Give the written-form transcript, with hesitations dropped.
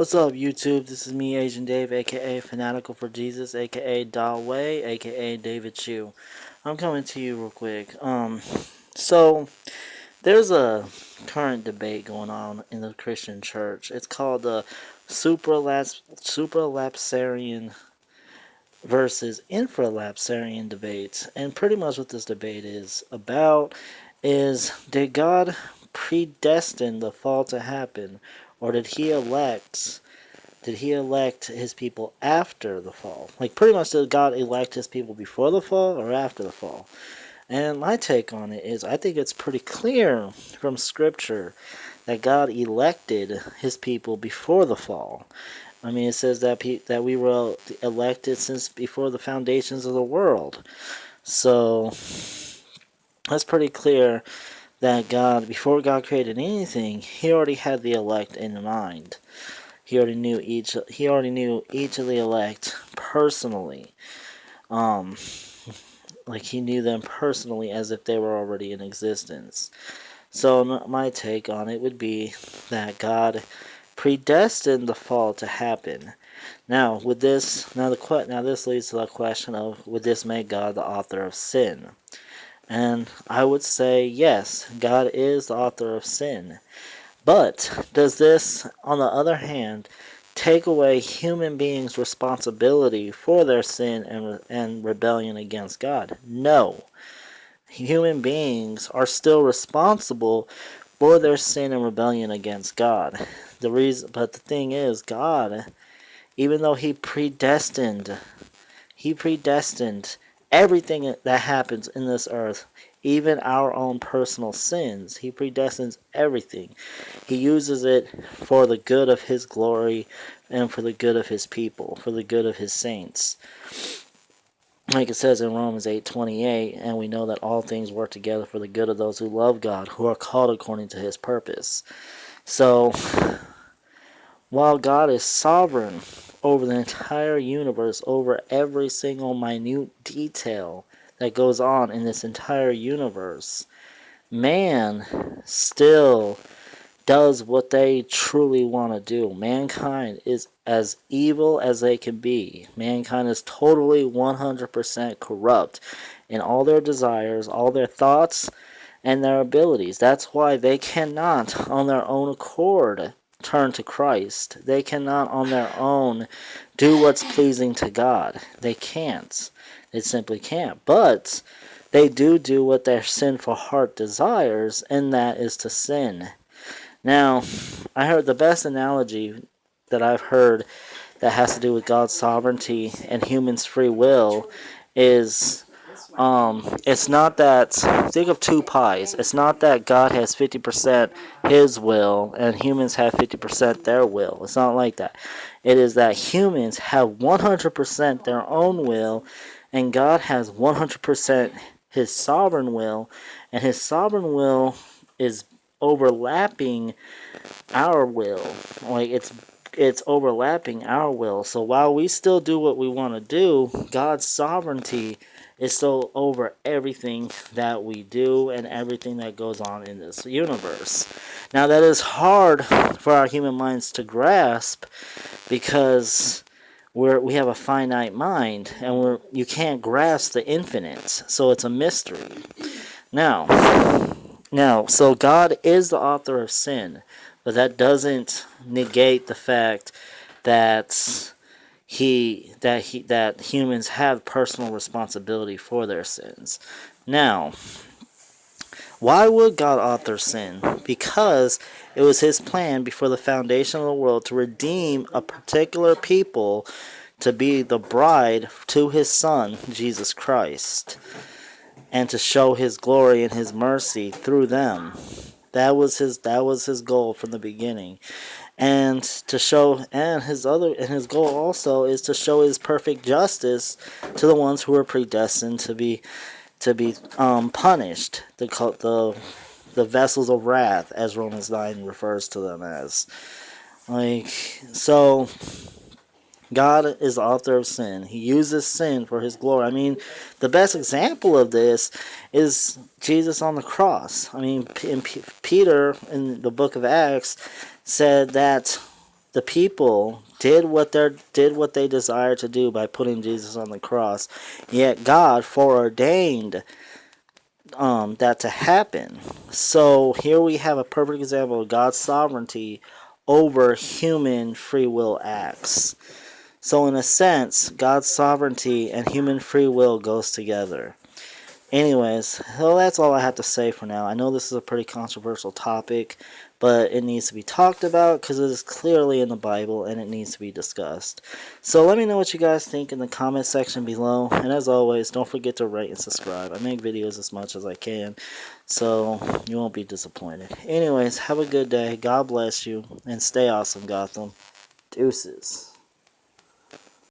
What's up, YouTube? This is me, Asian Dave, aka Fanatical for Jesus, aka Dawei, aka David Chu. I'm coming to you real quick. So there's a current debate going on in the Christian church. It's called the supralapsarian versus infralapsarian debates, and pretty much what this debate is about is: did God predestine the fall to happen, or did he elect his people after the fall? Like, pretty much, did God elect his people before the fall or after the fall? And my take on it is, I think it's pretty clear from Scripture that God elected his people before the fall. I mean, it says that we were elected since before the foundations of the world. So that's pretty clear that God, before God created anything, he already had the elect in mind. He already knew each of the elect personally. Um, like, he knew them personally as if they were already in existence. So my take on it would be that God predestined the fall to happen. Now, this leads to the question of, would this make God the author of sin? And I would say yes, God is the author of sin. But does this, on the other hand, take away human beings' responsibility for their sin and rebellion against God? No. Human beings are still responsible for their sin and rebellion against God. But the thing is, God, even though he predestined everything that happens in this earth, even our own personal sins. He predestines everything. He uses it for the good of his glory and for the good of his people, for the good of his saints. Like it says in Romans 8:28, and we know that all things work together for the good of those who love God, who are called according to his purpose. So, while God is sovereign over the entire universe, over every single minute detail that goes on in this entire universe, man still does what they truly want to do. Mankind is as evil as they can be. Mankind is totally 100% corrupt in all their desires, all their thoughts, and their abilities. That's why they cannot, on their own accord, turn to Christ. They cannot, on their own, do what's pleasing to God. They can't. They simply can't. But they do what their sinful heart desires, and that is to sin. Now, I heard the best analogy that I've heard that has to do with God's sovereignty and humans' free will is, it's not that, think of two pies. It's not that God has 50% his will and humans have 50% their will. It's not like that. It is that humans have 100% their own will and God has 100% his sovereign will, and his sovereign will is overlapping our will. Like, it's overlapping our will. So while we still do what we want to do, God's sovereignty is still over everything that we do and everything that goes on in this universe. Now, that is hard for our human minds to grasp because we have a finite mind and you can't grasp the infinite. So it's a mystery. So God is the author of sin, but that doesn't negate the fact that that humans have personal responsibility for their sins. Now, why would God author sin? Because it was his plan before the foundation of the world to redeem a particular people to be the bride to his son, Jesus Christ, and to show his glory and his mercy through them. That was his goal from the beginning. And his goal also is to show his perfect justice to the ones who are predestined to be punished, the vessels of wrath, as Romans 9 refers to them as. So God is the author of sin. He uses sin for his glory. I mean, the best example of this is Jesus on the cross. I mean, Peter, in the book of Acts, said that The people did what they desired to do by putting Jesus on the cross. Yet God foreordained that to happen. So here we have a perfect example of God's sovereignty over human free will acts. So in a sense, God's sovereignty and human free will goes together. Anyways, well, that's all I have to say for now. I know this is a pretty controversial topic, but it needs to be talked about because it is clearly in the Bible and it needs to be discussed. So let me know what you guys think in the comment section below. And as always, don't forget to rate and subscribe. I make videos as much as I can, so you won't be disappointed. Anyways, have a good day. God bless you, and stay awesome, Gotham. Deuces.